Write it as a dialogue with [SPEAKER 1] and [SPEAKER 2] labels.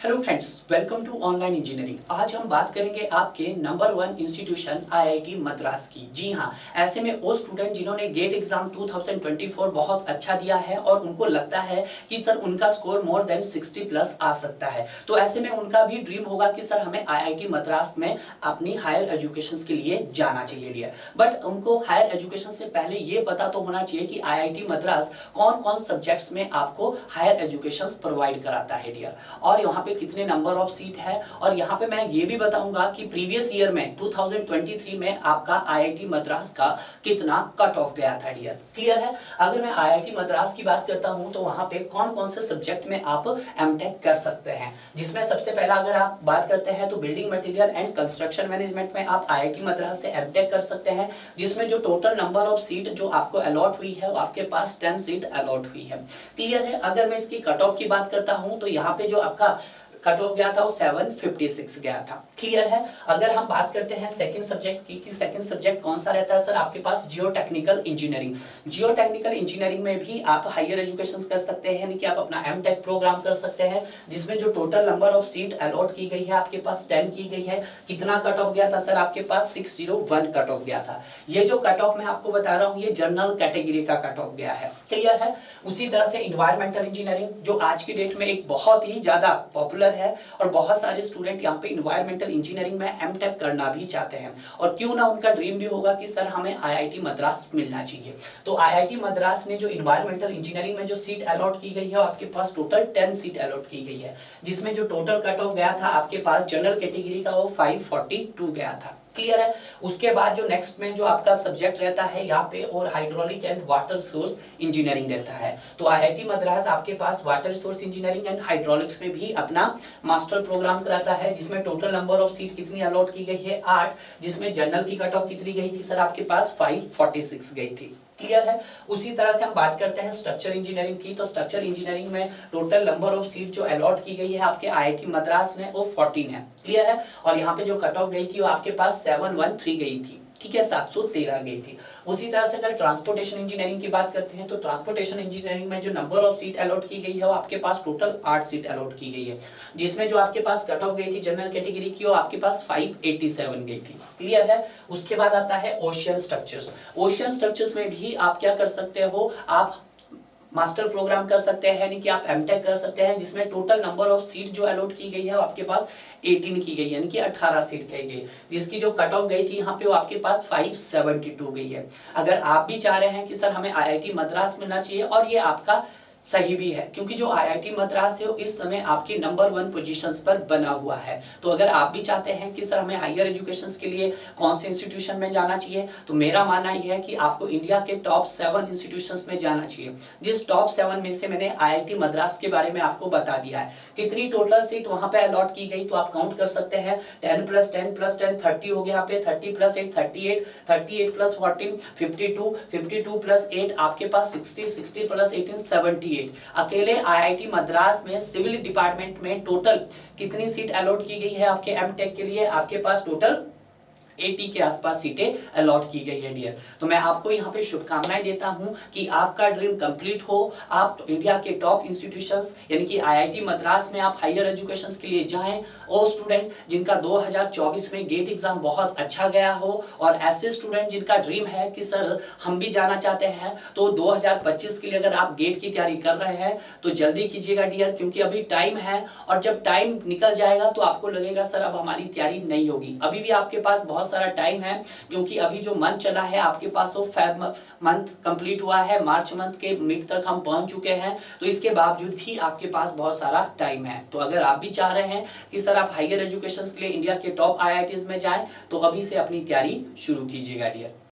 [SPEAKER 1] Hello friends, welcome to online engineering. आज हम बात करेंगे आपके नंबर 1 इंस्टीट्यूशन आईआईटी मद्रास की। जी हाँ, ऐसे में वो स्टूडेंट जिन्होंने गेट एग्जाम 2024 बहुत अच्छा दिया है और उनको लगता है कि सर उनका स्कोर मोर देन 60 प्लस आ सकता है, तो ऐसे में उनका भी ड्रीम होगा कि सर हमें आईआईटी मद्रास में अपनी हायर एजुकेशन के लिए जाना चाहिए डियर। बट उनको हायर एजुकेशन से पहले ये पता तो होना चाहिए कि आईआईटी मद्रास कौन कौन सब्जेक्ट्स में आपको हायर एजुकेशन प्रोवाइड कराता है डियर, और यहाँ कितने नंबर ऑफ सीट है। और यहाँ पे मैं ये भी बताऊंगा कि प्रीवियस ईयर में 2023 में आपका आईआईटी मद्रास का कितना कट ऑफ गया था डियर। क्लियर है? अगर मैं आईआईटी मद्रास की बात करता हूं तो वहां पे कौन कौन से सब्जेक्ट में आप एमटेक कर सकते हैं, जिसमें सबसे पहला अगर आप बात करते हैं तो building material and construction management में आप आईआईटी मद्रास से एमटेक कर सकते हैं, जिसमें जो टोटल नंबर ऑफ सीट जो आपको अलॉट हुई है वो आपके पास 10 सीट अलॉट हुई है। क्लियर है? अगर मैं इसकी कट ऑफ की बात करता हूं तो यहाँ पे जो आपका कट ऑफ गया था वो 756 गया था। क्लियर है? अगर हम बात करते हैं सेकंड सब्जेक्ट की कि सेकंड सब्जेक्ट कौन सा रहता है सर, आपके पास geo technical engineering. Geo technical engineering में भी आप हायर एजुकेशन कर सकते हैं, यानी कि आप अपना एमटेक प्रोग्राम कर सकते हैं, जिसमें जो total number of seat allot की गई है आपके पास 10 की गई है। कितना कट ऑफ गया था सर? आपके पास 601 कट ऑफ गया था। ये जो कट ऑफ मैं आपको बता रहा हूँ ये जनरल कैटेगरी का कट ऑफ गया है। क्लियर है? उसी तरह से इन्वायरमेंटल इंजीनियरिंग जो आज की डेट में एक बहुत ही ज्यादा पॉपुलर है और बहुत सारे स्टूडेंट यहाँ पे इन्वायरमेंटल इंजीनियरिंग में एमटेक करना भी चाहते हैं, और क्यों ना उनका ड्रीम भी होगा कि सर हमें आईआईटी मद्रास मिलना चाहिए। तो आईआईटी मद्रास ने जो इन्वायरमेंटल इंजीनियरिंग में जो सीट अलॉट की गई है आपके पास टोटल 10 सीट अलॉट की गई है, जिसमें जो टोटल कट ऑफ गया था आपके पास जनरल कैटेगरी का वो 542 गया था। क्लियर है? उसके बाद जो नेक्स्ट में जो आपका सब्जेक्ट रहता है यहाँ पे और hydraulic and water source engineering रहता है। तो आईआईटी मद्रास आपके पास water source engineering and hydraulics में भी अपना मास्टर प्रोग्राम कराता है, जिसमें टोटल नंबर ऑफ सीट कितनी अलॉट की गई है 8, जिसमें जनरल की कट ऑफ कितनी गई थी सर? आपके पास 546 गई थी। क्लियर है? उसी तरह से हम बात करते हैं स्ट्रक्चर इंजीनियरिंग की। तो स्ट्रक्चर इंजीनियरिंग में टोटल नंबर ऑफ सीट जो अलॉट की गई है आपके आईआईटी मद्रास में वो 14 है। क्लियर है? और यहाँ पे जो कट ऑफ गई थी वो आपके पास 713 गई थी। ठीक है, 713 गई थी। उसी तरह से अगर ट्रांसपोर्टेशन इंजीनियरिंग की बात करते हैं तो ट्रांसपोर्टेशन इंजीनियरिंग में जो नंबर ऑफ सीट अलॉट की गई है वो आपके पास टोटल 8 सीट अलॉट की गई है, जिसमें जो आपके पास कट ऑफ गई थी जनरल कैटेगरी की वो आपके पास 587 गई थी। क्लियर है? उसके बाद आता है ओशियन स्ट्रक्चर्स। ओशियन स्ट्रक्चर्स में भी आप क्या कर सकते हो, आप मास्टर प्रोग्राम कर सकते हैं, यानी कि आप एमटेक कर सकते हैं, जिसमें टोटल नंबर ऑफ सीट जो अलॉट की गई है वो आपके पास 18 की गई, यानी कि 18 सीट की गई, जिसकी जो कट ऑफ गई थी यहाँ पे वो आपके पास 572 गई है। अगर आप भी चाह रहे हैं कि सर हमें आईआईटी मद्रास मिलना चाहिए, और ये आपका सही भी है क्योंकि जो आईआईटी मद्रास है वो इस समय आपकी नंबर 1 पोजीशंस पर बना हुआ है। तो अगर आप भी चाहते हैं कि सर हमें हायर एजुकेशन के लिए कौन से इंस्टीट्यूशन में जाना चाहिए, तो मेरा मानना यह है कि आपको इंडिया के टॉप 7 इंस्टीट्यूशंस में जाना चाहिए, जिस टॉप 7 में से मैंने आईआईटी मद्रास के बारे में आपको बता दिया है। कितनी टोटल सीट वहां पे अलॉट की गई तो आप काउंट कर सकते हैं, 10 + 10 + 10 30 हो गया यहाँ पे, 30 + 8 38, 38 + 14 52, 52 + 8 आपके पास 60, 60 + 18 70। अकेले आईआईटी मद्रास में सिविल डिपार्टमेंट में टोटल कितनी सीट अलॉट की गई है आपके एमटेक के लिए? आपके पास टोटल 80 के आसपास सीटें अलॉट की गई है डियर। तो मैं आपको यहाँ पे शुभकामनाएं देता हूँ कि आपका ड्रीम कंप्लीट हो, आप इंडिया के टॉप इंस्टीट्यूशंस यानी कि आईआईटी मद्रास में आप हायर एजुकेशन के लिए जाएं। और स्टूडेंट जिनका 2024 में गेट एग्जाम बहुत अच्छा गया हो, और ऐसे स्टूडेंट जिनका ड्रीम है कि सर हम भी जाना चाहते हैं, तो 2025 के लिए अगर आप गेट की तैयारी कर रहे हैं तो जल्दी कीजिएगा डियर, क्योंकि अभी टाइम है, और जब टाइम निकल जाएगा तो आपको लगेगा सर अब हमारी तैयारी नहीं होगी। अभी भी आपके पास बहुत सारा टाइम है, क्योंकि अभी जो मंथ चला है आपके पास वो फेब मंथ कंप्लीट हुआ है, मार्च मंथ के मिड तक हम पहुंच चुके हैं, तो इसके बावजूद भी आपके पास बहुत सारा टाइम है। तो अगर आप भी चाह रहे हैं कि सर आप हायर एजुकेशन के लिए इंडिया के टॉप आईआईटीज में जाएं, तो अभी से अपनी तैयारी शुरू कीजिएगा डियर।